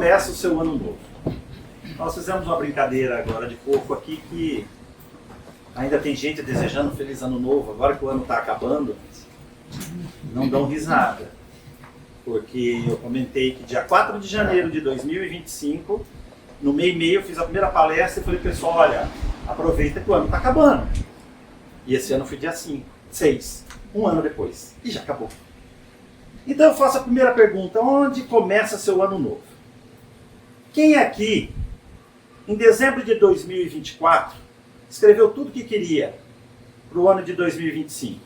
começa o seu ano novo? Nós fizemos uma brincadeira agora de pouco aqui que ainda tem gente desejando feliz ano novo, agora que o ano está acabando, não dão risada. Porque eu comentei que dia 4 de janeiro de 2025, no meio e meio eu fiz a primeira palestra e falei, pessoal, olha, aproveita que o ano está acabando. E esse ano foi dia 5, 6, um ano depois, e já acabou. Então eu faço a primeira pergunta, onde começa seu ano novo? Quem aqui, em dezembro de 2024, escreveu tudo o que queria para o ano de 2025?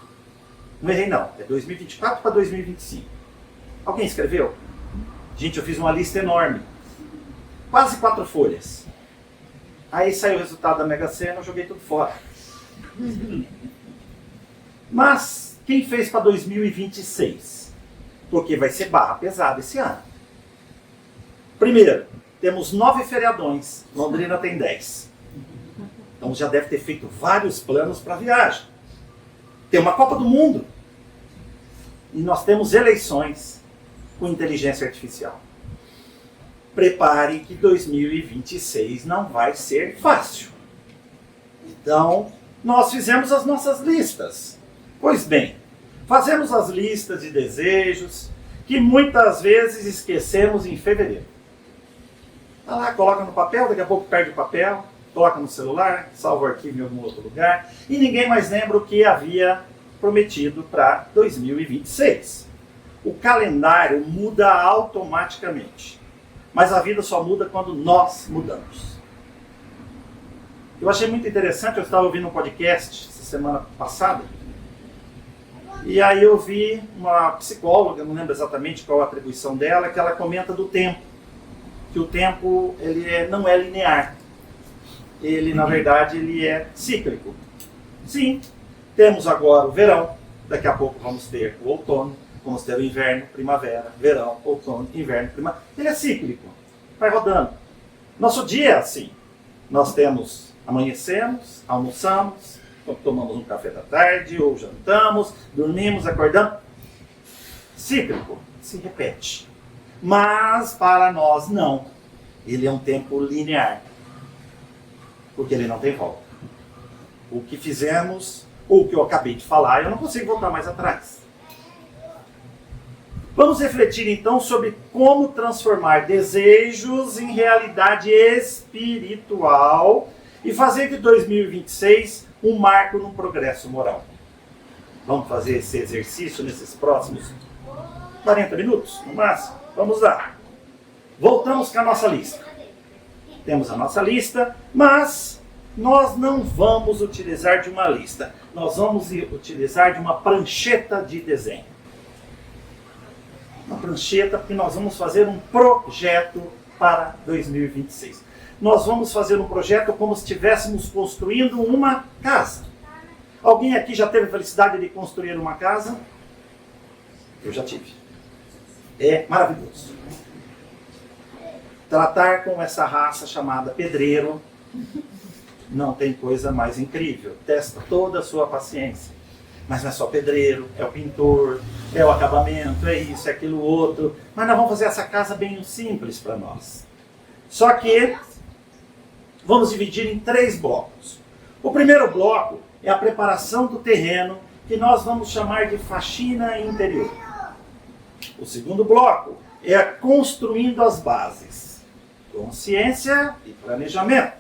Não errei não, é 2024 para 2025. Alguém escreveu? Gente, eu fiz uma lista enorme, quase 4 folhas. Aí saiu o resultado da Mega Sena, eu joguei tudo fora. Mas quem fez para 2026? Porque vai ser barra pesada esse ano. Primeiro, temos 9 feriadões, Londrina tem 10. Então já deve ter feito vários planos para a viagem. Tem uma Copa do Mundo. E nós temos eleições com inteligência artificial. Prepare que 2026 não vai ser fácil. Então, nós fizemos as nossas listas. Pois bem, fazemos as listas de desejos que muitas vezes esquecemos em fevereiro. Tá lá, coloca no papel, daqui a pouco perde o papel, coloca no celular, salva o arquivo em algum outro lugar e ninguém mais lembra o que havia prometido para 2026. O calendário muda automaticamente, mas a vida só muda quando nós mudamos. Eu achei muito interessante, eu estava ouvindo um podcast essa semana passada, e aí eu vi uma psicóloga, não lembro exatamente qual a atribuição dela, que ela comenta do tempo, que o tempo não é linear, ele na verdade ele é cíclico. Sim, temos agora o verão, daqui a pouco vamos ter o outono, vamos ter o inverno, primavera, verão, outono, inverno, primavera. Ele é cíclico, vai rodando. Nosso dia é assim. Nós amanhecemos, almoçamos, tomamos um café da tarde, ou jantamos, dormimos, acordamos. Cíclico, se repete. Mas para nós não. Ele é um tempo linear. Porque ele não tem volta. O que fizemos, ou o que eu acabei de falar, eu não consigo voltar mais atrás. Vamos refletir então sobre como transformar desejos em realidade espiritual e fazer de 2026 um marco no progresso moral. Vamos fazer esse exercício nesses próximos 40 minutos, no máximo? Vamos lá. Voltamos com a nossa lista. Temos a nossa lista, mas nós não vamos utilizar de uma lista. Nós vamos utilizar de uma prancheta de desenho. Uma prancheta, porque nós vamos fazer um projeto para 2026. Nós vamos fazer um projeto como se estivéssemos construindo uma casa. Alguém aqui já teve a felicidade de construir uma casa? Eu já tive. É maravilhoso. Tratar com essa raça chamada pedreiro não tem coisa mais incrível. Testa toda a sua paciência. Mas não é só pedreiro, é o pintor, é o acabamento, é isso, é aquilo outro. Mas nós vamos fazer essa casa bem simples para nós. Só que vamos dividir em 3 blocos. O primeiro bloco é a preparação do terreno, que nós vamos chamar de faxina interior. O segundo bloco é a construindo as bases, consciência e planejamento.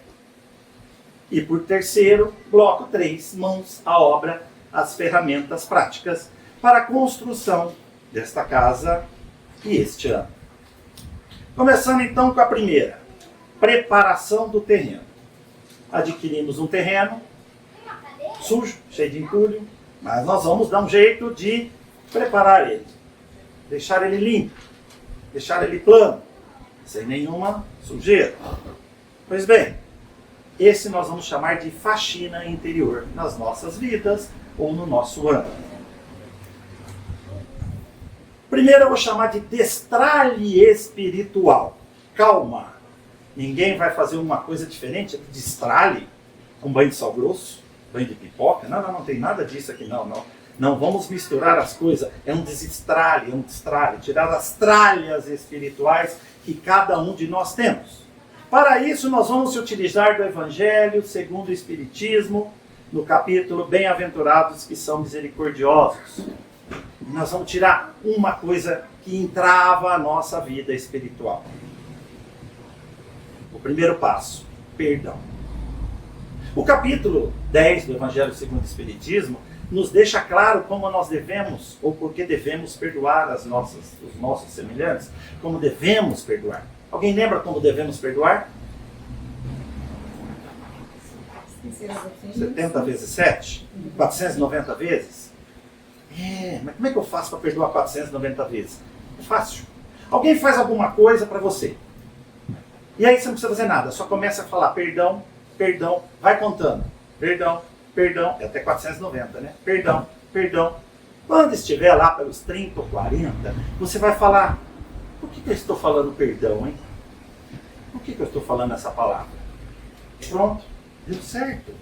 E por terceiro, bloco 3, mãos à obra, as ferramentas práticas para a construção desta casa e este ano. Começando então com a primeira, preparação do terreno. Adquirimos um terreno sujo, cheio de entulho, mas nós vamos dar um jeito de preparar ele, deixar ele limpo, deixar ele plano, sem nenhuma sujeira. Pois bem, esse nós vamos chamar de faxina interior nas nossas vidas ou no nosso ano. Primeiro eu vou chamar de destralhe espiritual. Calma, ninguém vai fazer uma coisa diferente, destralhe, um banho de sal grosso, banho de pipoca, não tem nada disso aqui, não vamos misturar as coisas, é um destralhe, tirar as tralhas espirituais que cada um de nós temos. Para isso, nós vamos utilizar do Evangelho segundo o Espiritismo, no capítulo Bem-aventurados que são misericordiosos. Nós vamos tirar uma coisa que entrava a nossa vida espiritual. O primeiro passo, perdão. O capítulo 10 do Evangelho segundo o Espiritismo nos deixa claro como nós devemos, ou por que devemos perdoar os nossos semelhantes, como devemos perdoar. Alguém lembra como devemos perdoar? 70 vezes 7? 490 vezes? Mas como é que eu faço para perdoar 490 vezes? É fácil. Alguém faz alguma coisa para você. E aí você não precisa fazer nada, só começa a falar perdão, perdão, vai contando. Perdão, perdão, é até 490, né? Perdão, perdão. Quando estiver lá pelos 30 ou 40, você vai falar, por que eu estou falando perdão, hein? Por que eu estou falando essa palavra? Pronto, deu certo.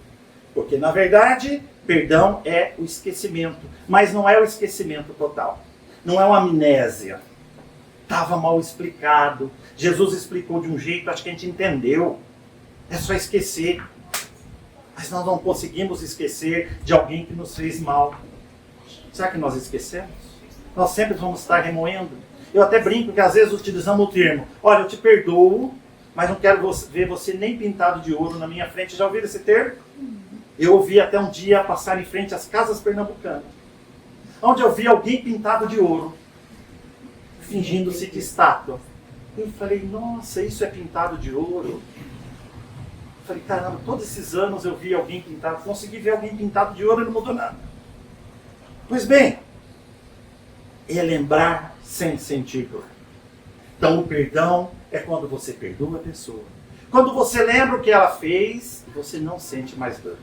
Porque, na verdade, perdão é o esquecimento. Mas não é o esquecimento total. Não é uma amnésia. Estava mal explicado. Jesus explicou de um jeito, acho que a gente entendeu. É só esquecer. Mas nós não conseguimos esquecer de alguém que nos fez mal. Será que nós esquecemos? Nós sempre vamos estar remoendo. Eu até brinco que às vezes utilizamos o termo, olha, eu te perdoo, mas não quero ver você nem pintado de ouro na minha frente. Já ouviram esse termo? Eu ouvi até um dia passar em frente às casas pernambucanas, onde eu vi alguém pintado de ouro, fingindo-se de estátua. Eu falei, nossa, isso é pintado de ouro? Eu falei, caramba, todos esses anos eu vi alguém pintado, consegui ver alguém pintado de ouro e não mudou nada. Pois bem, é lembrar sem sentir dor. Então o perdão é quando você perdoa a pessoa. Quando você lembra o que ela fez, você não sente mais dor.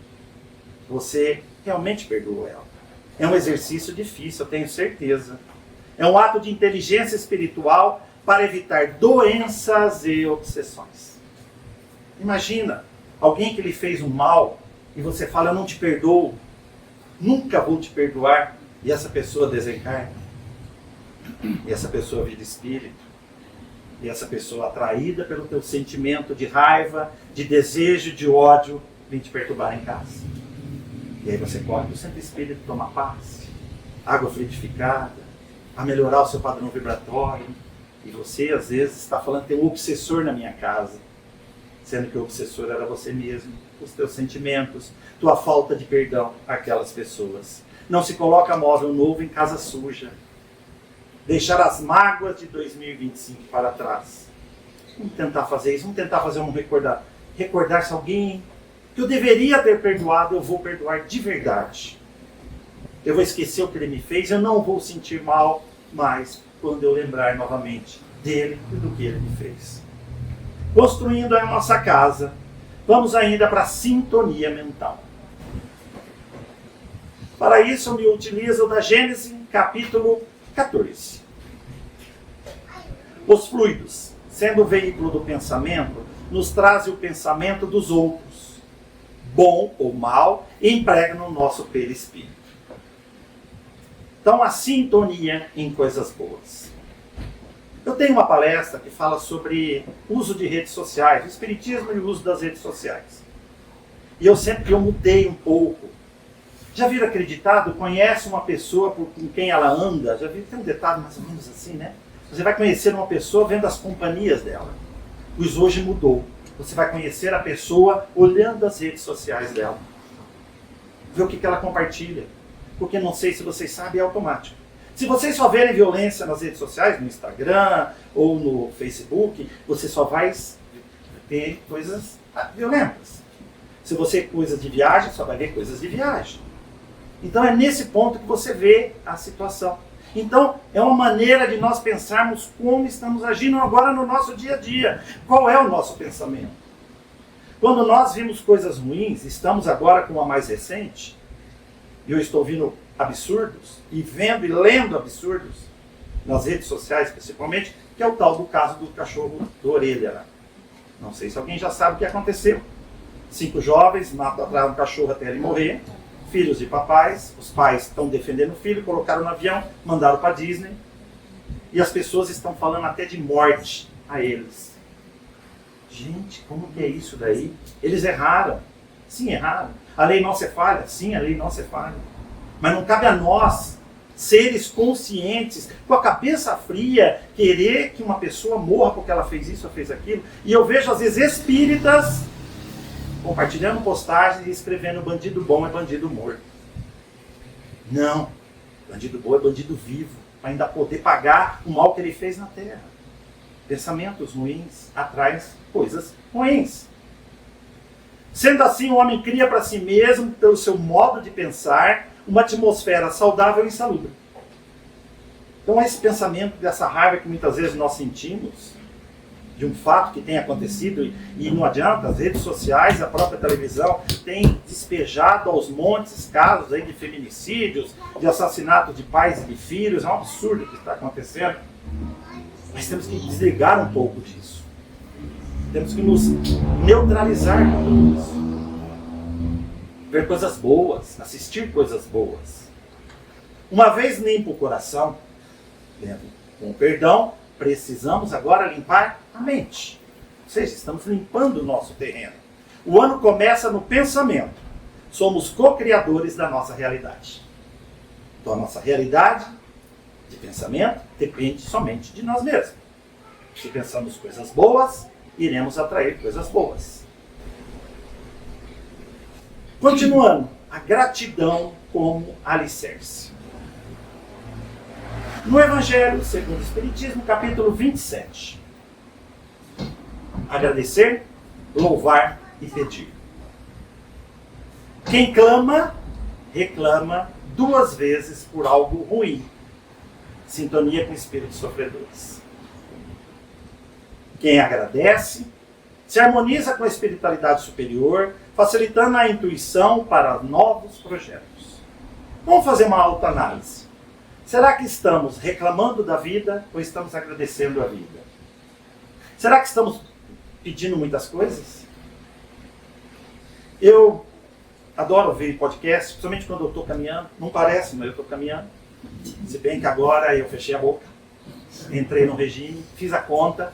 Você realmente perdoou ela. É um exercício difícil, eu tenho certeza. É um ato de inteligência espiritual para evitar doenças e obsessões. Imagina, alguém que lhe fez um mal e você fala, eu não te perdoo, nunca vou te perdoar, e essa pessoa desencarna. E essa pessoa vira espírito. E essa pessoa atraída pelo teu sentimento de raiva, de desejo, de ódio, vem te perturbar em casa. E aí você corre para o centro espírita tomar paz, água fluidificada, a melhorar o seu padrão vibratório. E você, às vezes, está falando, tem um obsessor na minha casa. Sendo que o obsessor era você mesmo, os teus sentimentos, tua falta de perdão àquelas pessoas. Não se coloca móvel novo em casa suja. Deixar as mágoas de 2025 para trás. Vamos tentar fazer isso, vamos tentar fazer um recordar-se alguém que eu deveria ter perdoado, eu vou perdoar de verdade. Eu vou esquecer o que ele me fez, eu não vou sentir mal mais quando eu lembrar novamente dele e do que ele me fez. Construindo a nossa casa, vamos ainda para a sintonia mental. Para isso, eu me utilizo da Gênesis, capítulo 14. Os fluidos, sendo o veículo do pensamento, nos trazem o pensamento dos outros, bom ou mal, e impregnam no nosso perispírito. Então, a sintonia em coisas boas. Eu tenho uma palestra que fala sobre uso de redes sociais, o espiritismo e o uso das redes sociais. E eu mudei um pouco. Já viram aquele ditado? Conhece uma pessoa com quem ela anda? Já viram? Tem um ditado mais ou menos assim, né? Você vai conhecer uma pessoa vendo as companhias dela. Pois hoje mudou. Você vai conhecer a pessoa olhando as redes sociais dela. Ver o que ela compartilha. Porque não sei se vocês sabem, é automático. Se vocês só verem violência nas redes sociais, no Instagram ou no Facebook, você só vai ver coisas violentas. Se você coisas de viagem, só vai ver coisas de viagem. Então é nesse ponto que você vê a situação. Então é uma maneira de nós pensarmos como estamos agindo agora no nosso dia a dia. Qual é o nosso pensamento? Quando nós vimos coisas ruins, estamos agora com uma mais recente, e eu estou vendo absurdos, e vendo e lendo absurdos, nas redes sociais principalmente, que é o tal do caso do cachorro do Orelha. Né? Não sei se alguém já sabe o que aconteceu. 5 jovens matam atrás um cachorro até ele morrer, filhos de papais, os pais estão defendendo o filho, colocaram no avião, mandaram para Disney, e as pessoas estão falando até de morte a eles. Gente, como que é isso daí? Eles erraram. Sim, erraram. A lei nossa é falha? Sim, a lei nossa é falha. Mas não cabe a nós, seres conscientes, com a cabeça fria, querer que uma pessoa morra porque ela fez isso ou fez aquilo. E eu vejo, às vezes, espíritas compartilhando postagens e escrevendo bandido bom é bandido morto. Não. Bandido bom é bandido vivo, para ainda poder pagar o mal que ele fez na terra. Pensamentos ruins atraem coisas ruins. Sendo assim, o homem cria para si mesmo, pelo seu modo de pensar, uma atmosfera saudável e insalubre. Então, esse pensamento dessa raiva que muitas vezes nós sentimos, de um fato que tem acontecido, e não adianta, as redes sociais, a própria televisão, tem despejado aos montes casos aí de feminicídios, de assassinato de pais e de filhos, é um absurdo o que está acontecendo. Mas temos que desligar um pouco disso. Temos que nos neutralizar com isso. Ver coisas boas, assistir coisas boas. Uma vez limpo o coração, com perdão, precisamos agora limpar a mente. Ou seja, estamos limpando o nosso terreno. O ano começa no pensamento. Somos co-criadores da nossa realidade. Então a nossa realidade de pensamento depende somente de nós mesmos. Se pensamos coisas boas, iremos atrair coisas boas. Continuando, a gratidão como alicerce. No Evangelho segundo o Espiritismo, capítulo 27. Agradecer, louvar e pedir. Quem clama, reclama 2 vezes por algo ruim. Sintonia com espíritos sofredores. Quem agradece, se harmoniza com a espiritualidade superior, facilitando a intuição para novos projetos. Vamos fazer uma autoanálise. Será que estamos reclamando da vida ou estamos agradecendo a vida? Será que estamos pedindo muitas coisas? Eu adoro ouvir podcast, principalmente quando eu estou caminhando. Não parece, mas eu estou caminhando. Se bem que agora eu fechei a boca, entrei no regime, fiz a conta.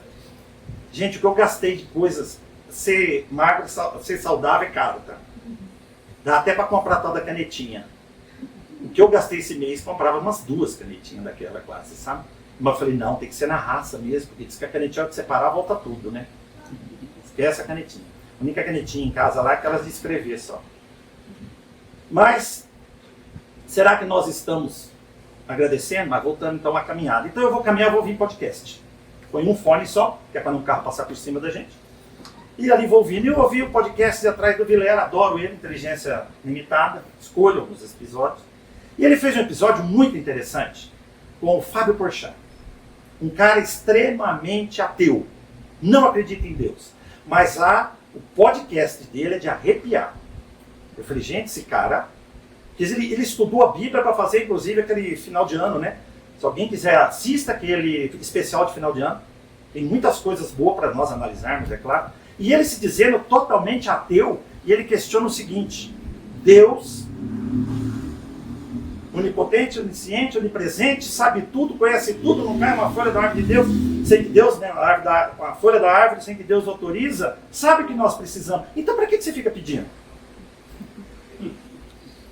Gente, o que eu gastei de coisas, ser magro, ser saudável é caro, tá? Dá até para comprar tal da canetinha. O que eu gastei esse mês, comprava umas 2 canetinhas daquela classe, sabe? Mas eu falei, não, tem que ser na raça mesmo, porque diz que a canetinha, hora que separar, volta tudo, né? Esquece a canetinha. A única canetinha em casa lá é aquelas de escrever só. Mas, será que nós estamos agradecendo? Mas voltando então à caminhada. Então eu vou caminhar, vou ouvir podcast. Põe um fone só, que é para não o carro passar por cima da gente. E ali vou ouvindo. E eu ouvi o podcast de Atrás do Vilela, adoro ele, Inteligência Limitada, escolho alguns episódios. E ele fez um episódio muito interessante com o Fábio Porchat. Um cara extremamente ateu. Não acredita em Deus. Mas o podcast dele é de arrepiar. Eu falei, gente, esse cara... Ele estudou a Bíblia para fazer, inclusive, aquele final de ano, né? Se alguém quiser, assista aquele especial de final de ano. Tem muitas coisas boas para nós analisarmos, é claro. E ele se dizendo totalmente ateu, e ele questiona o seguinte: Deus, onipotente, onisciente, onipresente, sabe tudo, conhece tudo, não cai uma folha da árvore de Deus, sem que Deus, né, a folha da árvore, sem que Deus autoriza, sabe o que nós precisamos. Então para que você fica pedindo?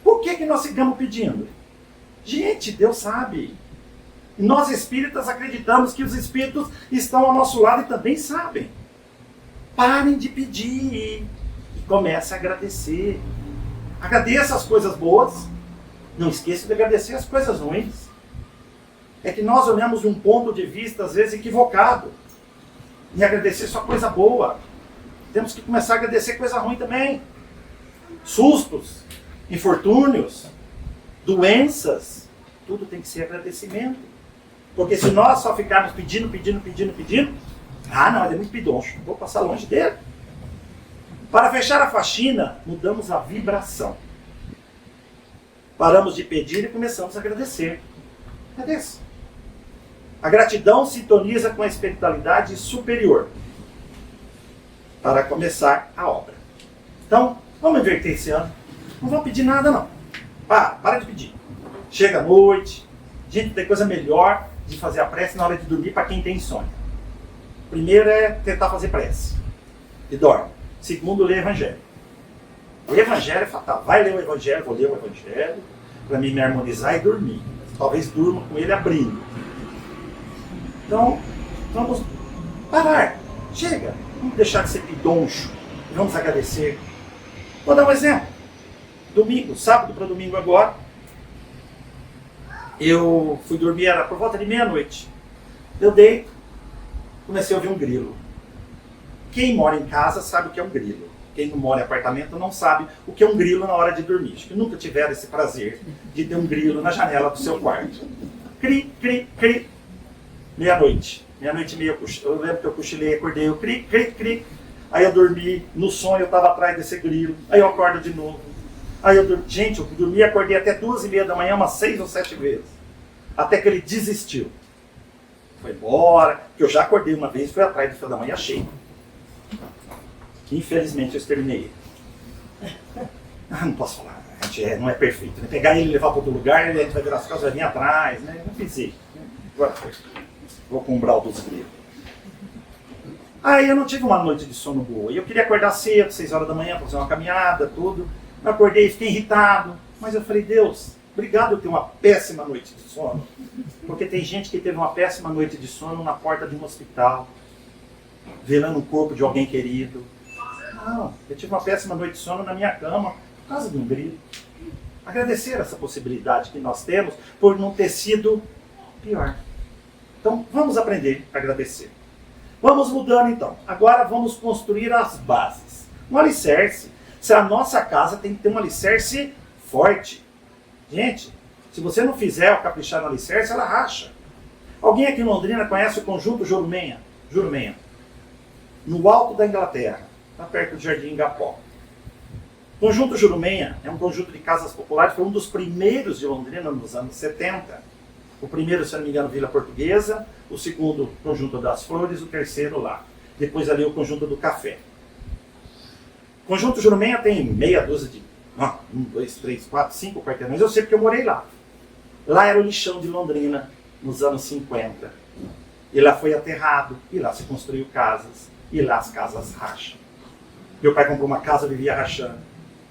Por que nós ficamos pedindo? Gente, Deus sabe. E nós espíritas acreditamos que os espíritos estão ao nosso lado e também sabem. Parem de pedir e comece a agradecer. Agradeça as coisas boas. Não esqueça de agradecer as coisas ruins. É que nós olhamos de um ponto de vista, às vezes, equivocado. E agradecer só coisa boa. Temos que começar a agradecer coisa ruim também. Sustos, infortúnios, doenças. Tudo tem que ser agradecimento. Porque se nós só ficarmos pedindo, não, ele é muito pidoncho, vou passar longe dele. Para fechar a faxina, mudamos a vibração. Paramos de pedir e começamos a agradecer. Agradeça. A gratidão sintoniza com a espiritualidade superior para começar a obra. Então, vamos inverter esse ano. Não vamos pedir nada, não. Para de pedir. Chega a noite. Gente, tem coisa melhor de fazer a prece na hora de dormir para quem tem insônia. Primeiro é tentar fazer prece. E dorme. Segundo, ler Evangelho. O Evangelho é fatal. Vai ler o Evangelho, vou ler o Evangelho, para me harmonizar e dormir. Talvez durma com ele abrindo. Então, vamos parar. Chega. Vamos deixar de ser pidoncho. Vamos agradecer. Vou dar um exemplo. Domingo, sábado para domingo agora, eu fui dormir, era por volta de meia-noite. Eu deito, comecei a ouvir um grilo. Quem mora em casa sabe o que é um grilo. Quem não mora em apartamento não sabe o que é um grilo na hora de dormir. Acho que nunca tiveram esse prazer de ter um grilo na janela do seu quarto. Cri, cri, cri. Meia-noite. Meia-noite e meia, eu lembro que eu cochilei, acordei, eu cri, cri, cri. Aí eu dormi, no sonho eu estava atrás desse grilo. Aí eu acordo de novo. Aí eu dormi, gente, eu dormi e acordei até 2h30 da manhã, umas 6 ou 7 vezes. Até que ele desistiu. Foi embora, que eu já acordei uma vez, fui atrás do fio da manhã, achei. Infelizmente eu exterminei ele. Não posso falar, a gente não é perfeito. Né? Pegar ele e levar para outro lugar, a gente vai virar as costas, vai vir atrás, né? Não pensei. Agora foi. Vou com o umbral dos grilos. Aí eu não tive uma noite de sono boa. E eu queria acordar cedo, 6 horas da manhã, fazer uma caminhada, tudo. Eu acordei e fiquei irritado. Mas eu falei, Deus, obrigado eu ter uma péssima noite de sono. Porque tem gente que teve uma péssima noite de sono na porta de um hospital, velando o corpo de alguém querido. Não, eu tive uma péssima noite de sono na minha cama, por causa de um grilo. Agradecer essa possibilidade que nós temos por não ter sido pior. Então, vamos aprender a agradecer. Vamos mudando então. Agora vamos construir as bases. Um alicerce. Se a nossa casa tem que ter um alicerce forte. Gente, se você não fizer o caprichar no alicerce, ela racha. Alguém aqui em Londrina conhece o conjunto Jurumenha? Jurumenha. No alto da Inglaterra, lá perto do Jardim Ingapó. O conjunto Jurumenha é um conjunto de casas populares, foi um dos primeiros de Londrina nos anos 70. O primeiro, se não me engano, Vila Portuguesa, o segundo, Conjunto das Flores, o terceiro lá. Depois ali o Conjunto do Café. O conjunto Jurumenha tem meia dúzia de 1, 2, 3, 4, 5 quarteirões. Eu sei porque eu morei lá. Lá era o lixão de Londrina, nos anos 50. E lá foi aterrado, e lá se construiu casas, e lá as casas racham. Meu pai comprou uma casa, vivia rachando.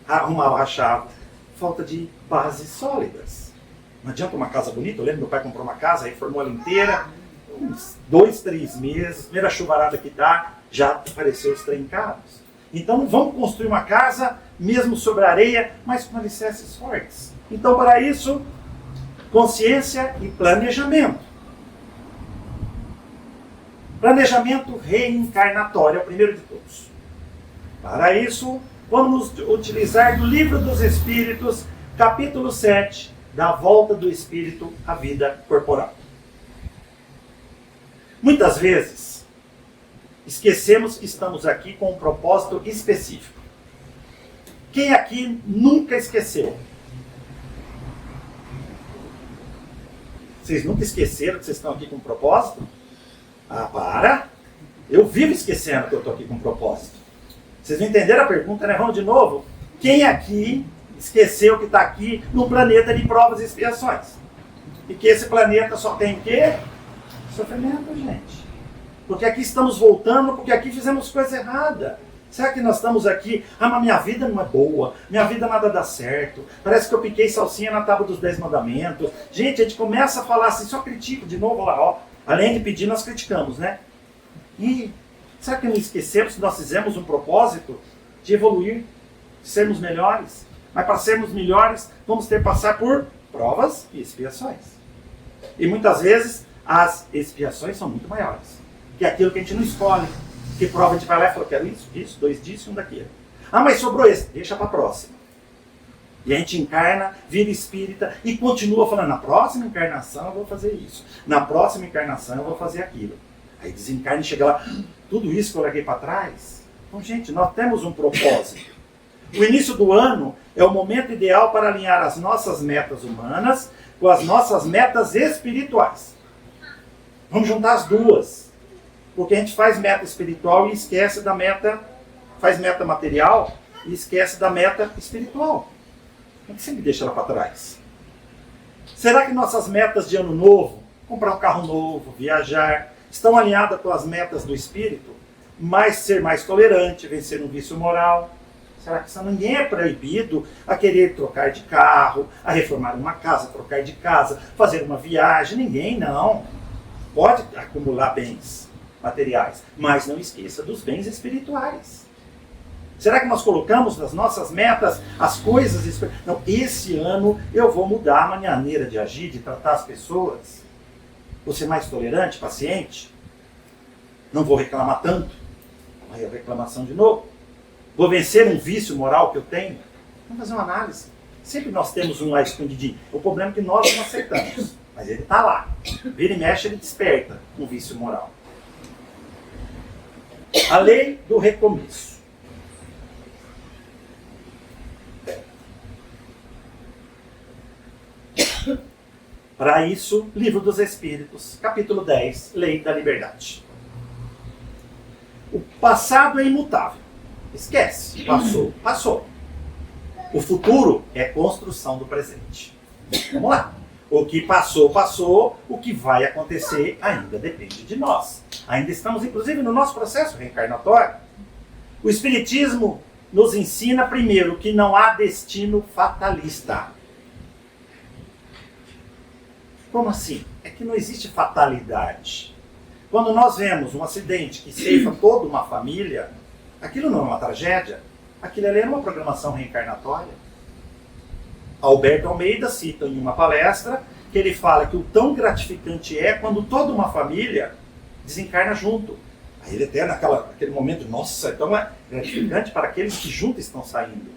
Arrumava, rachava. Falta de bases sólidas. Não adianta uma casa bonita. Eu lembro que meu pai comprou uma casa, reformou ela inteira. Uns 2, 3 meses, primeira chuvarada que dá, já apareceu os trancados. Então vamos construir uma casa, mesmo sobre areia, mas com alicerces fortes. Então para isso, consciência e planejamento. Planejamento reencarnatório é o primeiro de todos. Para isso, vamos utilizar do Livro dos Espíritos, capítulo 7, da volta do espírito à vida corporal. Muitas vezes, esquecemos que estamos aqui com um propósito específico. Quem aqui nunca esqueceu? Vocês nunca esqueceram que vocês estão aqui com um propósito? Ah, para! Eu vivo esquecendo que eu estou aqui com um propósito. Vocês não entenderam a pergunta, né? Vamos de novo? Quem aqui esqueceu que está aqui num planeta de provas e expiações? E que esse planeta só tem o quê? Sofrimento, gente. Porque aqui estamos voltando, porque aqui fizemos coisa errada. Será que nós estamos aqui? Ah, mas minha vida não é boa, minha vida nada dá certo, parece que eu piquei salsinha na tábua dos 10 mandamentos. Gente, a gente começa a falar assim, só critico de novo lá, ó. Além de pedir, nós criticamos, né? E será que não esquecemos que nós fizemos um propósito de evoluir, de sermos melhores? Mas para sermos melhores, vamos ter que passar por provas e expiações. E muitas vezes, as expiações são muito maiores que aquilo que a gente não escolhe. Que prova a gente vai lá e fala, quero isso, 2 disso e 1 daquilo. Ah, mas sobrou esse, deixa para a próxima. E a gente encarna, vira espírita e continua falando, na próxima encarnação eu vou fazer isso. Na próxima encarnação eu vou fazer aquilo. Aí desencarna e chega lá, tudo isso que eu larguei para trás. Então, gente, nós temos um propósito. O início do ano é o momento ideal para alinhar as nossas metas humanas com as nossas metas espirituais. Vamos juntar as duas. Porque a gente faz meta espiritual e esquece da meta, faz meta material e esquece da meta espiritual. A gente sempre deixa ela para trás. Será que nossas metas de ano novo, comprar um carro novo, viajar, estão alinhadas com as metas do espírito, mas ser mais tolerante, vencer um vício moral. Será que ninguém é proibido a querer trocar de carro, a reformar uma casa, trocar de casa, fazer uma viagem? Ninguém, não. Pode acumular bens materiais, mas não esqueça dos bens espirituais. Será que nós colocamos nas nossas metas as coisas espirituais? Não, esse ano eu vou mudar a maneira de agir, de tratar as pessoas. Vou ser mais tolerante, paciente. Não vou reclamar tanto. Aí a reclamação de novo. Vou vencer um vício moral que eu tenho? Vamos fazer uma análise. Sempre nós temos um lá escondidinho. O problema é que nós não aceitamos. Mas ele está lá. Vira e mexe, ele desperta um vício moral. A lei do recomeço. Para isso, Livro dos Espíritos, capítulo 10, Lei da Liberdade. O passado é imutável. Esquece. Passou, passou. O futuro é construção do presente. Vamos lá. O que passou, passou. O que vai acontecer ainda depende de nós. Ainda estamos, inclusive, no nosso processo reencarnatório. O Espiritismo nos ensina, primeiro, que não há destino fatalista. Como assim? É que não existe fatalidade. Quando nós vemos um acidente que ceifa toda uma família, aquilo não é uma tragédia. Aquilo ali é uma programação reencarnatória. Alberto Almeida cita em uma palestra que ele fala que o tão gratificante é quando toda uma família desencarna junto. Aí ele até naquele momento, nossa, então é gratificante para aqueles que juntos estão saindo.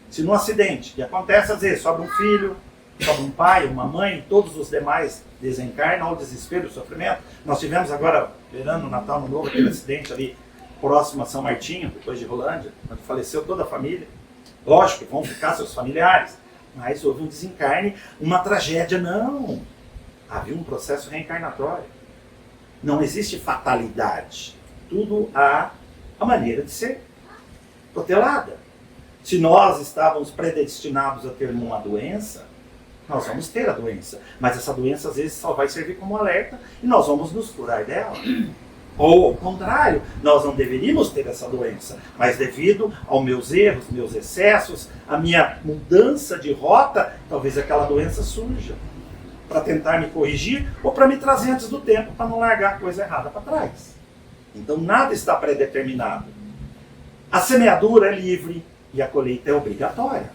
Se num acidente, que acontece às vezes, sobra um filho, sobra um pai, uma mãe, todos os demais desencarnam, ao desespero, o sofrimento. Nós tivemos agora, verano, Natal, no Novo, aquele acidente ali próximo a São Martinho, depois de Rolândia, onde faleceu toda a família. Lógico que vão ficar seus familiares, mas houve um desencarne, uma tragédia. Não! Havia um processo reencarnatório. Não existe fatalidade. Tudo há a maneira de ser protelada. Se nós estávamos predestinados a ter uma doença, nós vamos ter a doença. Mas essa doença às vezes só vai servir como alerta e nós vamos nos curar dela. Ou ao contrário, nós não deveríamos ter essa doença, mas devido aos meus erros, meus excessos, a minha mudança de rota, talvez aquela doença surja para tentar me corrigir ou para me trazer antes do tempo, para não largar a coisa errada para trás. Então nada está predeterminado. A semeadura é livre e a colheita é obrigatória.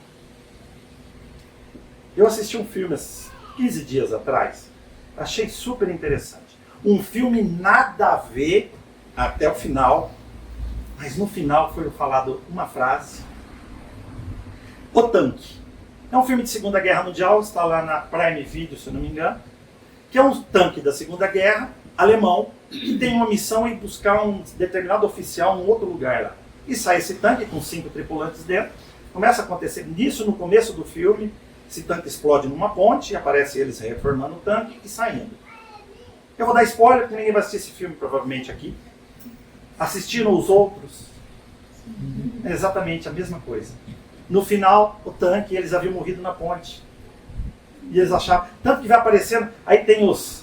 Eu assisti um filme há 15 dias atrás, achei super interessante. Um filme nada a ver até o final, mas no final foi falado uma frase. O Tanque. É um filme de Segunda Guerra Mundial, está lá na Prime Video, se eu não me engano, que é um tanque da Segunda Guerra, alemão, que tem uma missão em buscar um determinado oficial em outro lugar lá. E sai esse tanque com 5 tripulantes dentro. Começa a acontecer nisso no começo do filme. Esse tanque explode numa ponte, aparece eles reformando o tanque e saindo. Eu vou dar spoiler, porque ninguém vai assistir esse filme provavelmente aqui. Assistiram os outros? É exatamente a mesma coisa. No final, o tanque, eles haviam morrido na ponte. E eles achavam, tanto que vai aparecendo, aí tem os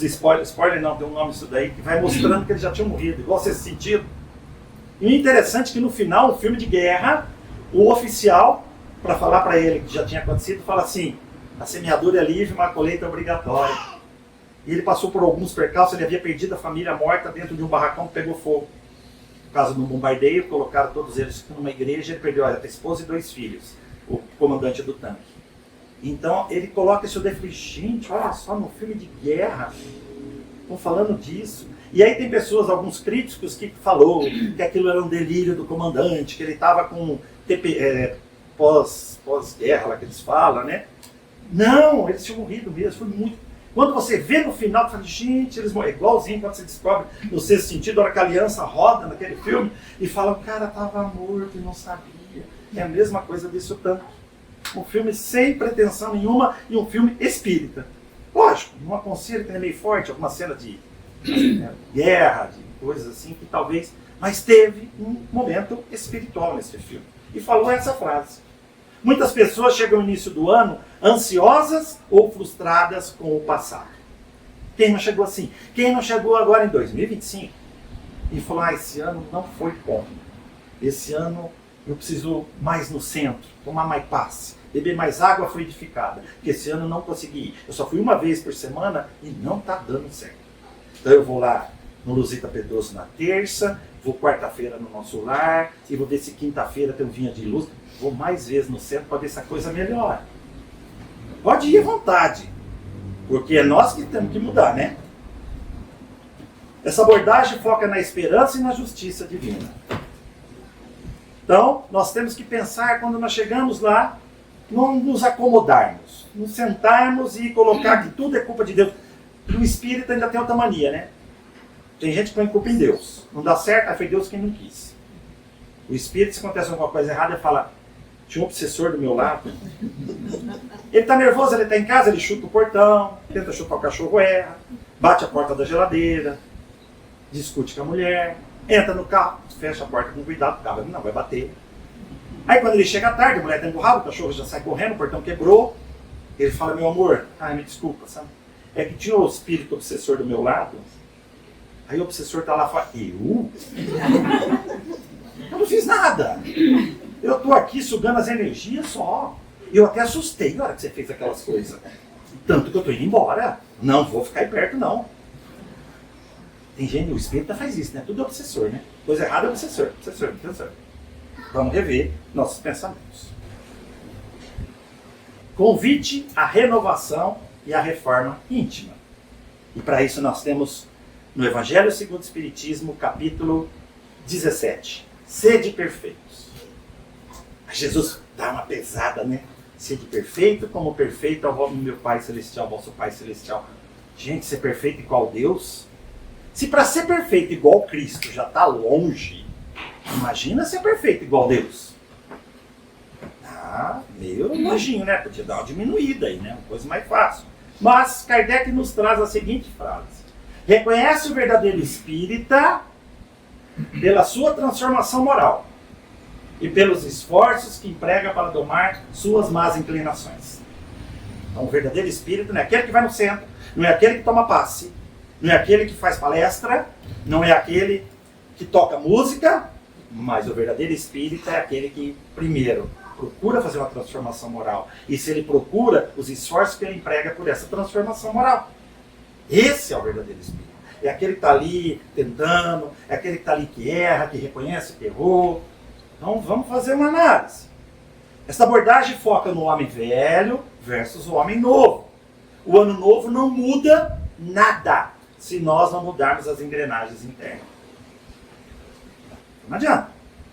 spoilers, spoiler não, tem um nome isso daí, que vai mostrando que eles já tinham morrido, igual Sexto Sentido. E o interessante é que no final, um filme de guerra, o oficial, para falar para ele que já tinha acontecido, fala assim, a semeadura é livre, mas a colheita é obrigatória. E ele passou por alguns percalços, ele havia perdido a família morta dentro de um barracão que pegou fogo. Por causa de um bombardeio, colocaram todos eles numa igreja, ele perdeu a esposa e 2 filhos, o comandante do tanque. Então ele coloca isso daí, gente, olha só, num filme de guerra, estão falando disso. E aí tem pessoas, alguns críticos, que falou que aquilo era um delírio do comandante, que ele estava com pós-guerra, lá que eles falam, né? Não, eles tinham morrido mesmo, foi muito. Quando você vê no final, você fala, gente, eles morreram. Igualzinho quando você descobre no Sexto Sentido, a hora que a aliança roda naquele filme e fala, o cara estava morto e não sabia. É a mesma coisa disso tanto. Um filme sem pretensão nenhuma e um filme espírita. Lógico, não aconselho que ele é meio forte, alguma cena de guerra, de coisas assim, que talvez... Mas teve um momento espiritual nesse filme. E falou essa frase. Muitas pessoas chegam no início do ano ansiosas ou frustradas com o passado. Quem não chegou assim? Quem não chegou agora em 2025 e falou, esse ano não foi bom. Esse ano eu preciso mais no centro, tomar mais passe, beber mais água fluidificada, porque esse ano eu não consegui ir. Eu só fui uma vez por semana e não está dando certo. Então eu vou lá no Luzita Pedroso na terça, vou quarta-feira no Nosso Lar, e vou ver se quinta-feira tem um vinho de luz. Vou mais vezes no centro para ver se a coisa melhora. Pode ir à vontade, porque é nós que temos que mudar, né? Essa abordagem foca na esperança e na justiça divina. Então, nós temos que pensar, quando nós chegamos lá, não nos acomodarmos, nos sentarmos e colocar que tudo é culpa de Deus. E o espírito ainda tem outra mania, né? Tem gente que põe culpa em Deus. Não dá certo, aí foi Deus quem não quis. O espírito, se acontece alguma coisa errada, ele fala, tinha um obsessor do meu lado. Ele está nervoso, ele está em casa, ele chuta o portão, tenta chutar o cachorro, erra, bate a porta da geladeira, discute com a mulher, entra no carro, fecha a porta com cuidado, o carro não vai bater. Aí quando ele chega tarde, a mulher está emburrada, o cachorro já sai correndo, o portão quebrou. Ele fala, meu amor, me desculpa, sabe? É que tinha o espírito obsessor do meu lado. Aí o obsessor está lá e fala, eu? Eu não fiz nada. Eu estou aqui sugando as energias só. Eu até assustei na hora que você fez aquelas coisas. Tanto que eu estou indo embora. Não vou ficar aí perto, não. Tem gente, o espírito faz isso, né? Tudo é obsessor, né? Coisa errada é obsessor, obsessor, obsessor. Vamos rever nossos pensamentos. Convite à renovação e à reforma íntima. E para isso nós temos no Evangelho segundo o Espiritismo, capítulo 17. Sede perfeitos. Jesus dá uma pesada, né? Sede perfeito, como perfeito é o meu Pai Celestial, vosso Pai Celestial. Gente, ser perfeito igual a Deus? Se para ser perfeito igual a Cristo já está longe, imagina ser perfeito igual a Deus. Meio nojinho, né? Podia dar uma diminuída aí, né? Uma coisa mais fácil. Mas Kardec nos traz a seguinte frase. Reconhece o verdadeiro espírita pela sua transformação moral e pelos esforços que emprega para domar suas más inclinações. Então, o verdadeiro espírito não é aquele que vai no centro, não é aquele que toma passe, não é aquele que faz palestra, não é aquele que toca música, mas o verdadeiro espírita é aquele que, primeiro, procura fazer uma transformação moral. E se ele procura, os esforços que ele emprega por essa transformação moral. Esse é o verdadeiro espírito. É aquele que está ali tentando, é aquele que está ali que erra, que reconhece que errou. Então vamos fazer uma análise. Essa abordagem foca no homem velho versus o homem novo. O ano novo não muda nada se nós não mudarmos as engrenagens internas. Não adianta.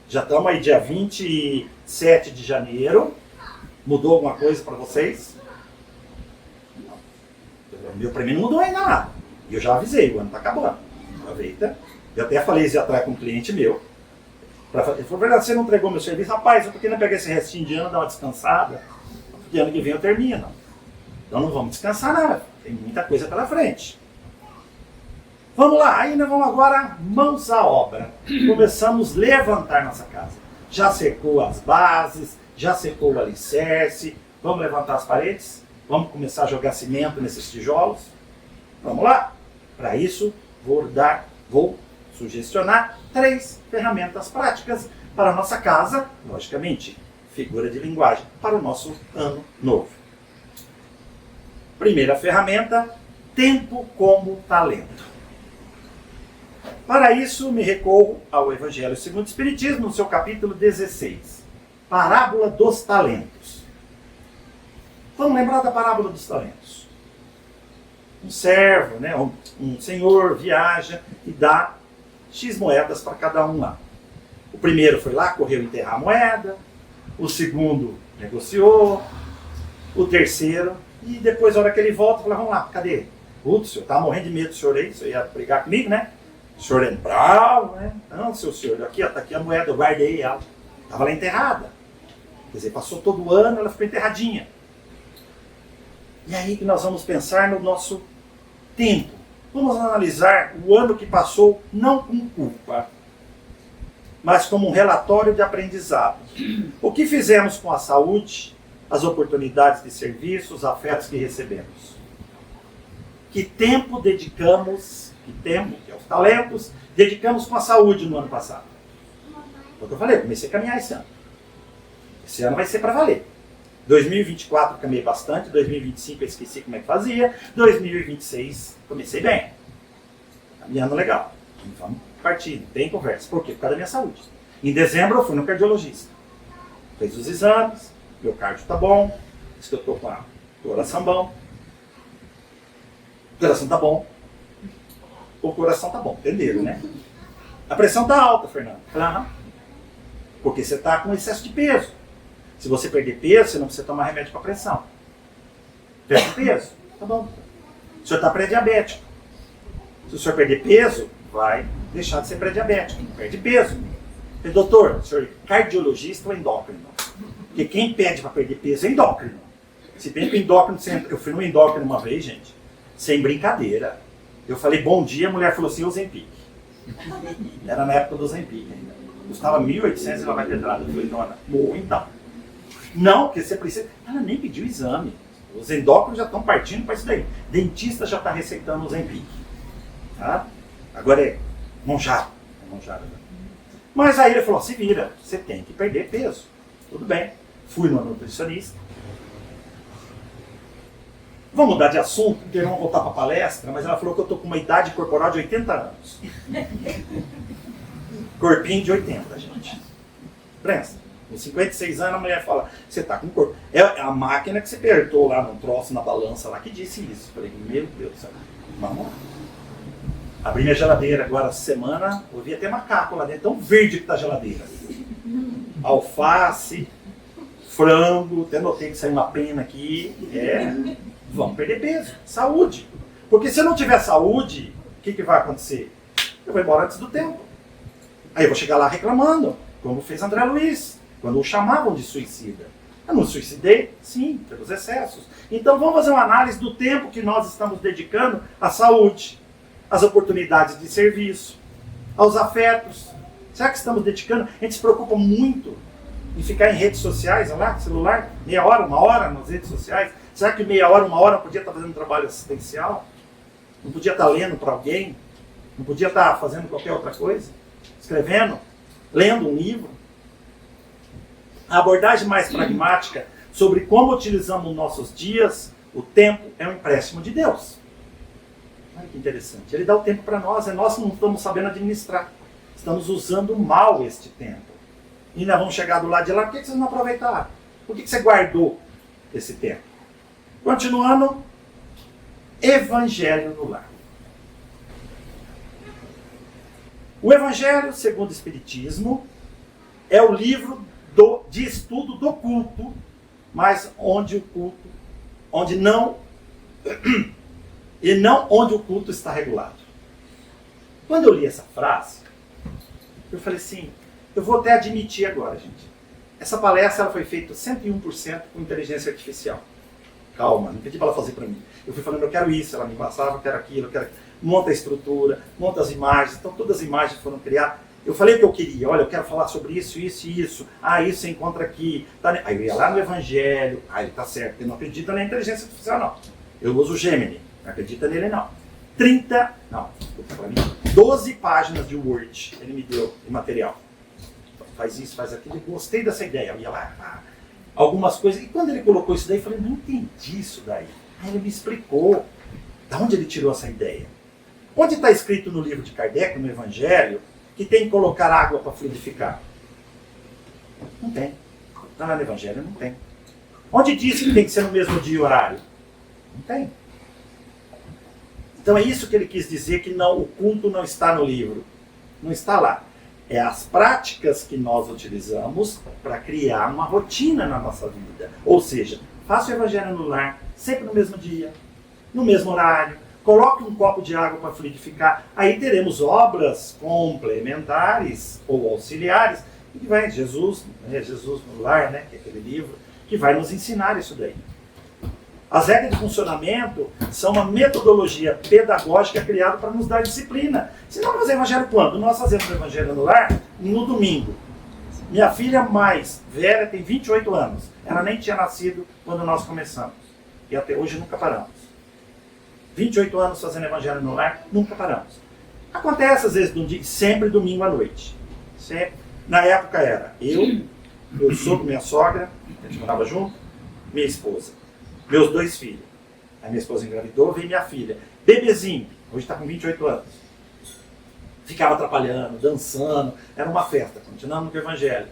Já estamos aí dia 27 de janeiro. Mudou alguma coisa para vocês? Não. Para mim não mudou ainda nada. E eu já avisei, o ano está acabando. Aproveita. Eu até falei isso atrás com um cliente meu. Ele falou, verdade, você não entregou meu serviço? Rapaz, eu tô querendo pegar esse restinho de ano, dar uma descansada. Porque ano que vem eu termino. Então não vamos descansar nada. Tem muita coisa pela frente. Vamos lá, aí nós vamos agora, mãos à obra. Começamos a levantar nossa casa. Já secou as bases, já secou o alicerce. Vamos levantar as paredes? Vamos começar a jogar cimento nesses tijolos? Vamos lá? Para isso, vou sugestionar 3 ferramentas práticas para a nossa casa, logicamente, figura de linguagem, para o nosso ano novo. Primeira ferramenta, tempo como talento. Para isso, me recorro ao Evangelho segundo o Espiritismo, no seu capítulo 16, Parábola dos Talentos. Vamos lembrar da Parábola dos Talentos. Um servo, né, um senhor viaja e dá X moedas para cada um lá. O primeiro foi lá, correu enterrar a moeda. O segundo negociou. O terceiro. E depois, na hora que ele volta, fala, vamos lá, cadê? Putz, o senhor estava morrendo de medo do senhor aí. O senhor ia brigar comigo, né? O senhor é bravo, né? Não, seu senhor, aqui, ó, tá aqui a moeda, eu guardei ela. Estava lá enterrada. Quer dizer, passou todo o ano, ela ficou enterradinha. E aí que nós vamos pensar no nosso tempo. Vamos analisar o ano que passou não com culpa, mas como um relatório de aprendizado. O que fizemos com a saúde, as oportunidades de serviço, os afetos que recebemos. que tempo dedicamos, que é os talentos, dedicamos com a saúde no ano passado? Foi o que eu falei, eu comecei a caminhar esse ano. Esse ano vai ser para valer. 2024 eu caminhei bastante, 2025 eu esqueci como é que fazia, 2026 comecei bem. Caminhando legal. Vamos partir, tem conversa. Por quê? Por causa da minha saúde. Em dezembro eu fui no cardiologista. Fez os exames, meu cardio tá bom, disse que eu tô com o coração bom. O coração tá bom. O coração tá bom, entenderam, né? A pressão tá alta, Fernando. Aham. Porque você tá com excesso de peso. Se você perder peso, você não precisa tomar remédio para pressão. Perde peso, tá bom. O senhor está pré-diabético. Se o senhor perder peso, vai deixar de ser pré-diabético. Perde peso. E, doutor, o senhor é cardiologista ou endócrino? Porque quem pede para perder peso é endócrino. Se bem que o endócrino, eu fui no endócrino uma vez, gente, sem brincadeira. Eu falei, bom dia, a mulher falou assim, Ozempic. Era na época do Ozempic ainda. Custava 1.800 e ela vai ter entrada. Eu falei, dona, bom, então. Não, porque você precisa... Ela nem pediu exame. Os endócrinos já estão partindo para isso daí. Dentista já está receitando o Ozempic. Tá? Agora é Monjaro. Mas aí ele falou, se vira, você tem que perder peso. Tudo bem. Fui no nutricionista. Vamos mudar de assunto, porque vamos voltar para a palestra, mas ela falou que eu estou com uma idade corporal de 80 anos. Corpinho de 80, gente. Presta. Com 56 anos a mulher fala, você está com corpo. É a máquina que você apertou lá no troço, na balança lá, que disse isso. Falei, meu Deus do céu. Vamos lá. Abri minha geladeira agora essa semana, eu vi até macaco lá dentro, tão verde que está a geladeira. Alface, frango, até notei que saiu uma pena aqui. Vamos perder peso, saúde. Porque se eu não tiver saúde, o que vai acontecer? Eu vou embora antes do tempo. Aí eu vou chegar lá reclamando, como fez André Luiz, quando o chamavam de suicida. Eu não suicidei? Sim, pelos excessos. Então vamos fazer uma análise do tempo que nós estamos dedicando à saúde, às oportunidades de serviço, aos afetos. Será que estamos dedicando? A gente se preocupa muito em ficar em redes sociais, olha lá, celular, meia hora, uma hora nas redes sociais. Será que meia hora, uma hora não podia estar fazendo um trabalho assistencial? Não podia estar lendo para alguém? Não podia estar fazendo qualquer outra coisa? Escrevendo? Lendo um livro? A abordagem mais pragmática sobre como utilizamos nossos dias, o tempo é um empréstimo de Deus. Olha que interessante. Ele dá o tempo para nós, nós não estamos sabendo administrar. Estamos usando mal este tempo. E ainda vamos chegar do lado de lá, por que vocês não aproveitaram? Por que você guardou esse tempo? Continuando, Evangelho no lar. O Evangelho, segundo o Espiritismo, é o livro de estudo do culto, mas onde o culto está regulado. Quando eu li essa frase, eu falei assim, eu vou até admitir agora, gente. Essa palestra ela foi feita 101% com inteligência artificial. Calma, não pedi para ela fazer para mim. Eu fui falando, eu quero isso, ela me passava, eu quero aquilo, eu quero... Monta a estrutura, monta as imagens, então todas as imagens foram criadas. Eu falei o que eu queria, olha, eu quero falar sobre isso, isso e isso. Ah, isso você encontra aqui. Tá, aí eu ia lá no Evangelho, ele tá certo, ele não acredita na inteligência artificial, não. Eu uso o Gemini, não acredita nele, não. 12 páginas de Word ele me deu de material. Faz isso, faz aquilo, eu gostei dessa ideia. Eu ia lá, algumas coisas, e quando ele colocou isso daí, eu falei, não entendi isso daí. Aí ele me explicou de onde ele tirou essa ideia. Onde está escrito no livro de Kardec, no Evangelho, que tem que colocar água para fluidificar? Não tem. Está lá no Evangelho, não tem. Onde diz que tem que ser no mesmo dia e horário? Não tem. Então é isso que ele quis dizer, que não, o culto não está no livro. Não está lá. É as práticas que nós utilizamos para criar uma rotina na nossa vida. Ou seja, faça o Evangelho no lar, sempre no mesmo dia, no mesmo horário, coloque um copo de água para fluidificar. Aí teremos obras complementares ou auxiliares, que vai Jesus no lar, né, que é aquele livro, que vai nos ensinar isso daí. As regras de funcionamento são uma metodologia pedagógica criada para nos dar disciplina. Se não fazer evangelho quando? Nós fazemos o evangelho no lar no domingo. Minha filha mais velha tem 28 anos. Ela nem tinha nascido quando nós começamos. E até hoje nunca paramos. 28 anos fazendo evangelho no lar, nunca paramos. Acontece às vezes, sempre domingo à noite. Sempre. Na época era eu, meu sogro, minha sogra, a gente morava junto, minha esposa, meus 2 filhos. Aí minha esposa engravidou, veio minha filha, bebezinho, hoje está com 28 anos. Ficava atrapalhando, dançando, era uma festa, continuamos com o evangelho.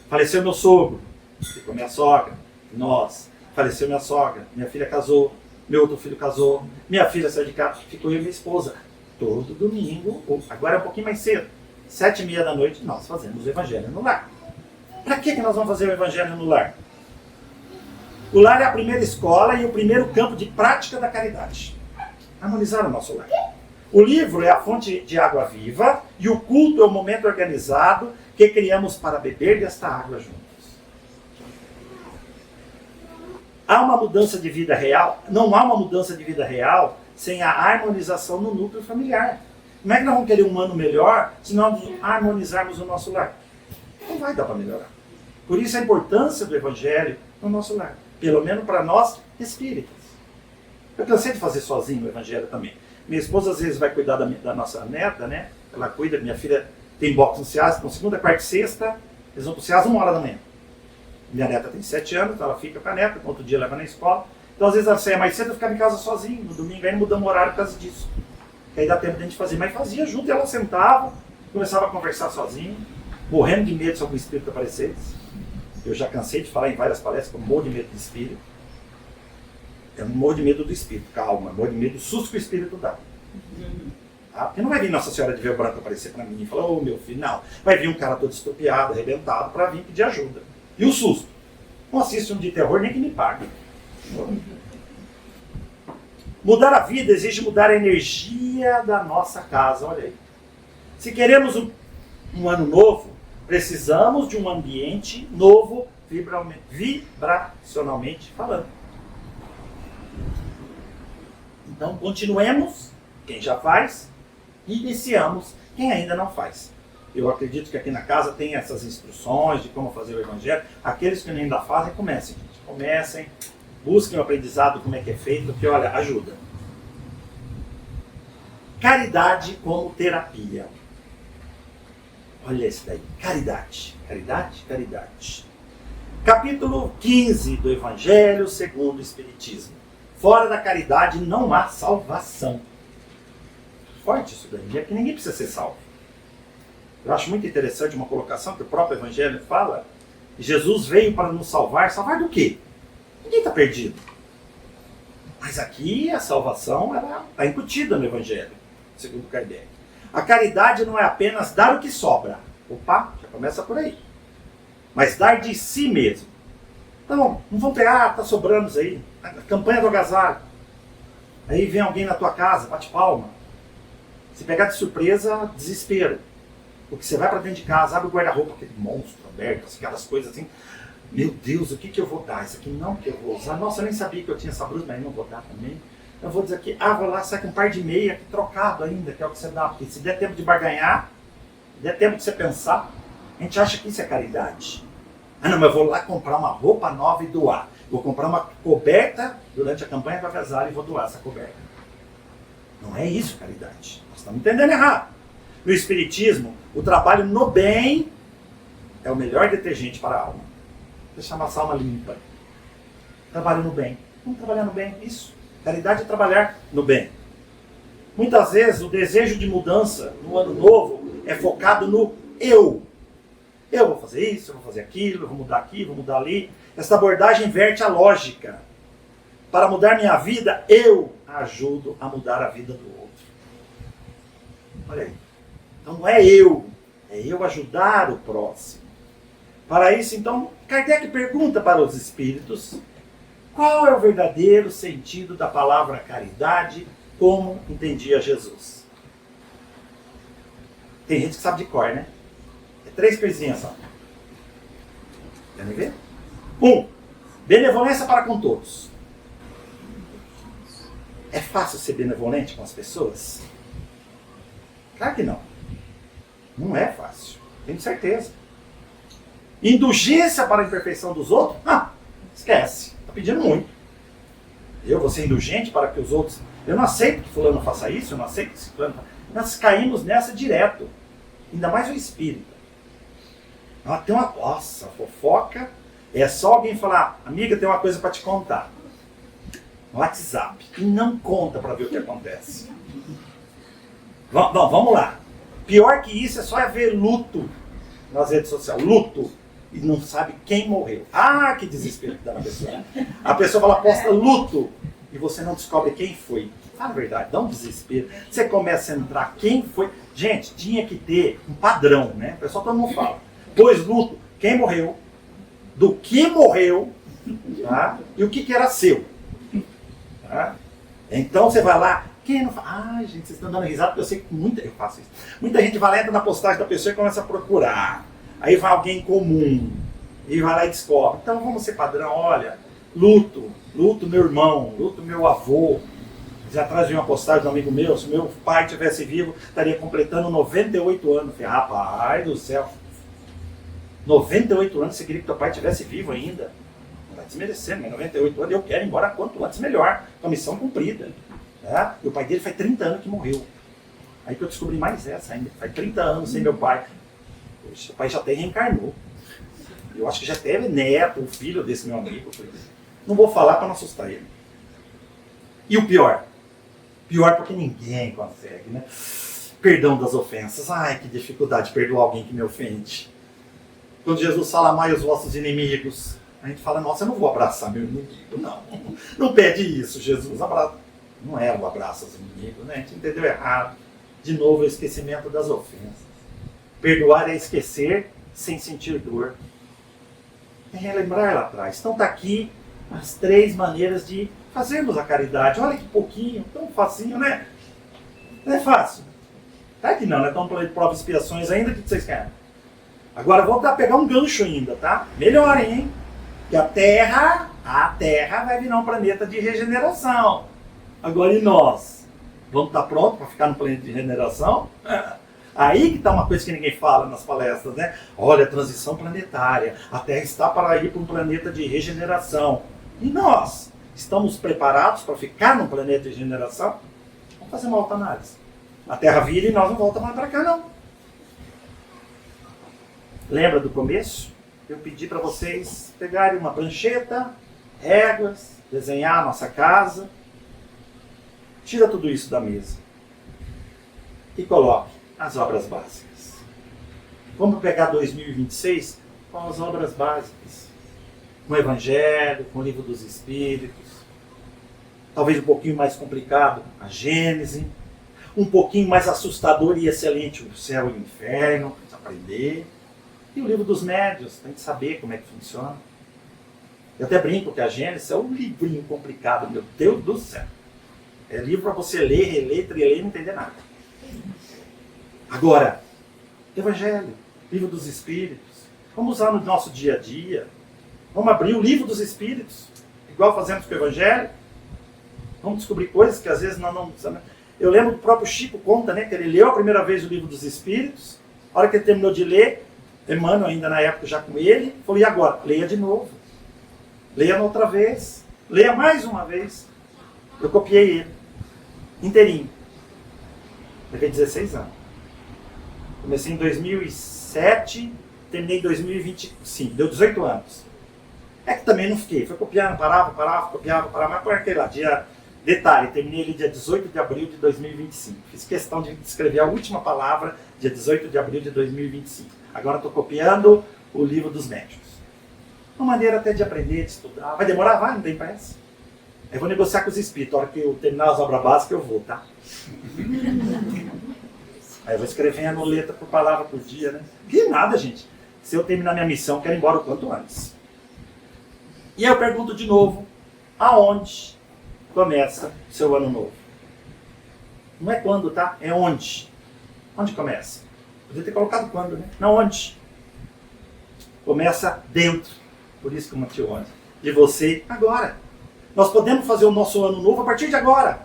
Faleceu meu sogro, ficou minha sogra, nós. Faleceu minha sogra, minha filha casou, meu outro filho casou, minha filha saiu de casa, ficou eu e minha esposa. Todo domingo, agora é um pouquinho mais cedo, 7h30 da noite, nós fazemos o evangelho no lar. Para que nós vamos fazer o evangelho no lar? O lar é a primeira escola e o primeiro campo de prática da caridade. Harmonizar o nosso lar. O livro é a fonte de água viva e o culto é o momento organizado que criamos para beber desta água juntos. Há uma mudança de vida real? Não há uma mudança de vida real sem a harmonização no núcleo familiar. Como é que nós vamos querer um ano melhor se nós harmonizarmos o nosso lar? Não vai dar para melhorar. Por isso a importância do evangelho no nosso lar. Pelo menos para nós, espíritas. Eu cansei de fazer sozinho o evangelho também. Minha esposa às vezes vai cuidar da nossa neta, né? Ela cuida, minha filha tem boxe no SEAS, então segunda, quarta e sexta, eles vão para o SEAS 1h da manhã. Minha neta tem 7 anos, então ela fica com a neta, outro dia leva na escola. Então às vezes ela saia mais cedo, eu ficava em casa sozinho. No domingo aí mudamos o horário por causa disso. Que aí dá tempo de a gente fazer. Mas fazia junto, e ela sentava, começava a conversar sozinho, morrendo de medo se algum espírito aparecesse. Eu já cansei de falar em várias palestras que eu morro de medo do espírito. Eu não morro de medo do espírito, calma, eu morro de medo do susto que o espírito dá. Tá? Porque não vai vir Nossa Senhora de Véu Branco aparecer para mim e falar, ô meu filho, não. Vai vir um cara todo estupiado, arrebentado, para vir pedir ajuda. E o susto? Não assiste um de terror nem que me pague. Mudar a vida exige mudar a energia da nossa casa, olha aí. Se queremos um ano novo, precisamos de um ambiente novo, vibracionalmente falando. Então, continuemos, quem já faz, e iniciamos, quem ainda não faz. Eu acredito que aqui na casa tem essas instruções de como fazer o evangelho. Aqueles que ainda fazem, comecem, gente. Comecem, busquem o aprendizado, como é que é feito, que, olha, ajuda. Caridade como terapia. Olha esse daí, caridade, caridade, caridade. Capítulo 15 do Evangelho segundo o Espiritismo. Fora da caridade não há salvação. Forte isso daí, é que ninguém precisa ser salvo. Eu acho muito interessante uma colocação que o próprio Evangelho fala. Jesus veio para nos salvar. Salvar do quê? Ninguém está perdido. Mas aqui a salvação está incutida no Evangelho, segundo Kardec. A caridade não é apenas dar o que sobra. Opa, já começa por aí. Mas dar de si mesmo. Então, não vão pegar, está sobrando isso aí. A campanha do agasalho. Aí vem alguém na tua casa, bate palma. Se pegar de surpresa, desespero. Porque você vai para dentro de casa, abre o guarda-roupa, aquele monstro aberto, aquelas coisas assim. Meu Deus, o que eu vou dar? Isso aqui não que eu vou usar. Nossa, eu nem sabia que eu tinha essa blusa, mas não vou dar também. Eu vou dizer aqui, vou lá, sai com um par de meia, aqui, trocado ainda, que é o que você dá. Porque se der tempo de barganhar, der tempo de você pensar, a gente acha que isso é caridade. Não, mas eu vou lá comprar uma roupa nova e doar. Vou comprar uma coberta durante a campanha do agasalho e vou doar essa coberta. Não é isso caridade. Nós estamos entendendo errado. No Espiritismo, o trabalho no bem é o melhor detergente para a alma. Deixar nossa alma limpa. Trabalho no bem. Vamos trabalhar no bem, isso. Caridade é trabalhar no bem. Muitas vezes o desejo de mudança no ano novo é focado no eu. Eu vou fazer isso, eu vou fazer aquilo, eu vou mudar aqui, vou mudar ali. Essa abordagem inverte a lógica. Para mudar minha vida, eu ajudo a mudar a vida do outro. Olha aí. Então não é eu ajudar o próximo. Para isso, então, Kardec pergunta para os espíritos qual é o verdadeiro sentido da palavra caridade, como entendia Jesus. Tem gente que sabe de cor, né? É 3 coisinhas só. Querem ver? 1. Benevolência para com todos. É fácil ser benevolente com as pessoas? Claro que não. Não é fácil. Tenho certeza. Indulgência para a imperfeição dos outros? Esquece. Está pedindo muito. Eu vou ser indulgente para que os outros... Eu não aceito que fulano faça isso, eu não aceito que fulano faça... Nós caímos nessa direto. Ainda mais o espírita. Tem uma... Nossa, fofoca é só alguém falar, amiga, tem uma coisa para te contar. No WhatsApp. E não conta para ver o que acontece. Vamos lá. Pior que isso é só ver luto nas redes sociais. Luto. E não sabe quem morreu. Ah, que desespero que dá na pessoa. A pessoa fala, posta luto. E você não descobre quem foi. Fala a verdade, dá um desespero. Você começa a entrar, quem foi. Gente, tinha que ter um padrão, né? O pessoal todo mundo fala. Pois luto, quem morreu, do que morreu, tá? E o que era seu. Tá? Então você vai lá, quem não fala? Ai, gente, vocês estão dando risada, porque eu sei que eu faço isso. Muita gente vai lá, entra na postagem da pessoa e começa a procurar. Aí vai alguém comum, e vai lá e descobre. Então vamos ser padrão, olha, luto meu irmão, luto meu avô. Já atrás de uma postagem de um amigo meu, se meu pai estivesse vivo, estaria completando 98 anos. Eu falei, rapaz do céu, 98 anos, você queria que teu pai estivesse vivo ainda? Não vai desmerecendo, mas 98 anos eu quero ir embora quanto antes melhor, com a missão cumprida. Né? E o pai dele faz 30 anos que morreu. Aí que eu descobri mais essa ainda, faz 30 anos sem meu pai. Poxa, o pai já até reencarnou. Eu acho que já teve neto, o filho desse meu amigo. Não vou falar para não assustar ele. E o pior? Pior porque ninguém consegue, né? Perdão das ofensas. Ai, que dificuldade perdoar alguém que me ofende. Quando Jesus fala, amai os vossos inimigos, a gente fala, nossa, eu não vou abraçar meu inimigo. Não, não pede isso, Jesus. Não é o abraço aos inimigos, né? A gente entendeu errado. De novo, o esquecimento das ofensas. Perdoar é esquecer sem sentir dor. É relembrar lá atrás. Então está aqui as 3 maneiras de fazermos a caridade. Olha que pouquinho, tão facinho, né? Não é fácil. Tá que não, né? Estão falando de provas e expiações ainda, o que vocês querem? Agora vou pegar um gancho ainda, tá? Melhorem, hein? Que a Terra vai virar um planeta de regeneração. Agora e nós? Vamos estar prontos para ficar no planeta de regeneração? Aí que está uma coisa que ninguém fala nas palestras, né? Olha, transição planetária. A Terra está para ir para um planeta de regeneração. E nós? Estamos preparados para ficar num planeta de regeneração? Vamos fazer uma autoanálise. A Terra vira e nós não voltamos mais para cá, não. Lembra do começo? Eu pedi para vocês pegarem uma prancheta, réguas, desenhar a nossa casa. Tira tudo isso da mesa. E coloque as obras básicas. Vamos pegar 2026 com as obras básicas. Com o Evangelho, com o Livro dos Espíritos. Talvez um pouquinho mais complicado, a Gênese. Um pouquinho mais assustador e excelente, o Céu e o Inferno, para aprender. E o Livro dos Médiuns, tem que saber como é que funciona. Eu até brinco que a Gênese é um livrinho complicado, meu Deus do céu. É livro para você ler, reler, treler e não entender nada. Agora, Evangelho, Livro dos Espíritos, vamos usar no nosso dia a dia. Vamos abrir o Livro dos Espíritos, igual fazemos com o Evangelho. Vamos descobrir coisas que às vezes nós não sabemos. Eu lembro que o próprio Chico conta, né, que ele leu a primeira vez o Livro dos Espíritos. A hora que ele terminou de ler, Emmanuel, ainda na época já com ele, falou, e agora? Leia de novo. Leia outra vez. Leia mais uma vez. Eu copiei ele. Inteirinho. Levei 16 anos. Comecei em 2007, terminei em 2025. Deu 18 anos. É que também não fiquei. Foi copiando, parava, copiava, mas por aquele lá. Detalhe, terminei ele dia 18 de abril de 2025. Fiz questão de escrever a última palavra dia 18 de abril de 2025. Agora estou copiando o Livro dos Médiuns. Uma maneira até de aprender, de estudar. Vai demorar? Vai, não tem pressa. Eu vou negociar com os espíritos. A hora que eu terminar as obras básicas, eu vou, tá? Aí eu vou escrevendo letra por palavra por dia, né? Que nada, gente. Se eu terminar minha missão, eu quero ir embora o quanto antes. E aí eu pergunto de novo, aonde começa o seu ano novo? Não é quando, tá? É onde. Onde começa? Podia ter colocado quando, né? Não, onde? Começa dentro. Por isso que eu mantive onde. De você agora. Nós podemos fazer o nosso ano novo a partir de agora.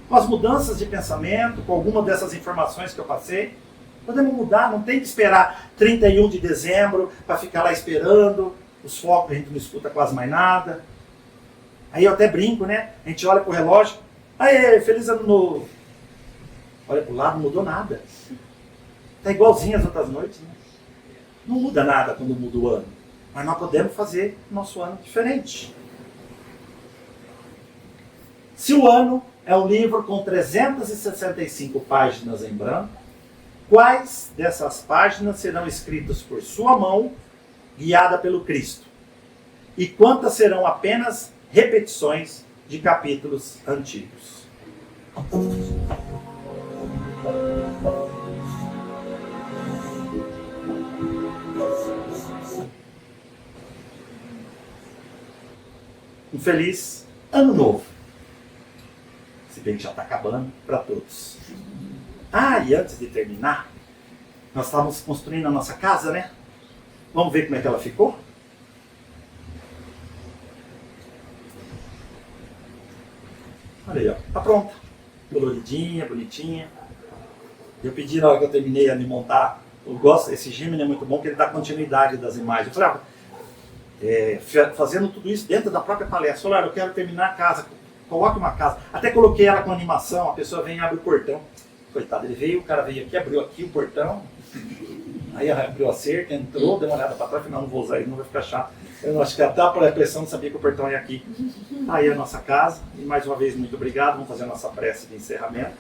Com as mudanças de pensamento, com alguma dessas informações que eu passei. Podemos mudar, não tem que esperar 31 de dezembro para ficar lá esperando os focos, a gente não escuta quase mais nada. Aí eu até brinco, né? A gente olha pro relógio, aê, feliz ano novo. Olha pro lado, não mudou nada. Tá igualzinho as outras noites, né? Não muda nada quando muda o ano. Mas nós podemos fazer nosso ano diferente. Se o ano é um livro com 365 páginas em branco, quais dessas páginas serão escritas por sua mão, guiada pelo Cristo? E quantas serão apenas repetições de capítulos antigos? Um feliz ano novo. Se bem que já está acabando para todos. E antes de terminar, nós estávamos construindo a nossa casa, né? Vamos ver como é que ela ficou? Olha aí, ó. Tá pronta. Coloridinha, bonitinha. Eu pedi na hora que eu terminei de montar. Eu gosto, esse Gemini é muito bom porque ele dá continuidade das imagens. Eu falei, fazendo tudo isso dentro da própria palestra. Olha, eu quero terminar a casa. Coloque uma casa. Até coloquei ela com animação, a pessoa vem e abre o portão. Coitado, ele veio, o cara veio aqui, abriu aqui o portão. Aí abriu a cerca, entrou, deu uma olhada para trás, não vou usar ele, não vai ficar chato. Eu acho que até por impressão não sabia que o portão ia aqui. Aí a nossa casa. E mais uma vez, muito obrigado. Vamos fazer a nossa prece de encerramento.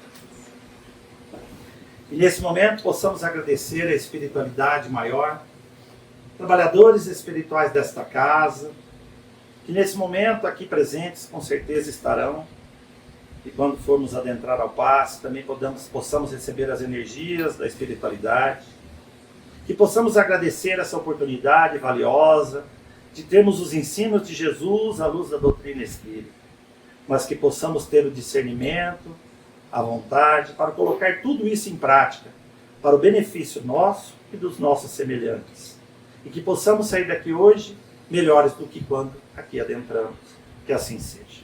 E nesse momento possamos agradecer a espiritualidade maior, trabalhadores espirituais desta casa, que nesse momento aqui presentes com certeza estarão, e quando formos adentrar ao passe também possamos receber as energias da espiritualidade, que possamos agradecer essa oportunidade valiosa de termos os ensinos de Jesus à luz da doutrina espírita, mas que possamos ter o discernimento, a vontade para colocar tudo isso em prática, para o benefício nosso e dos nossos semelhantes, e que possamos sair daqui hoje melhores do que quando aqui adentramos. Que assim seja.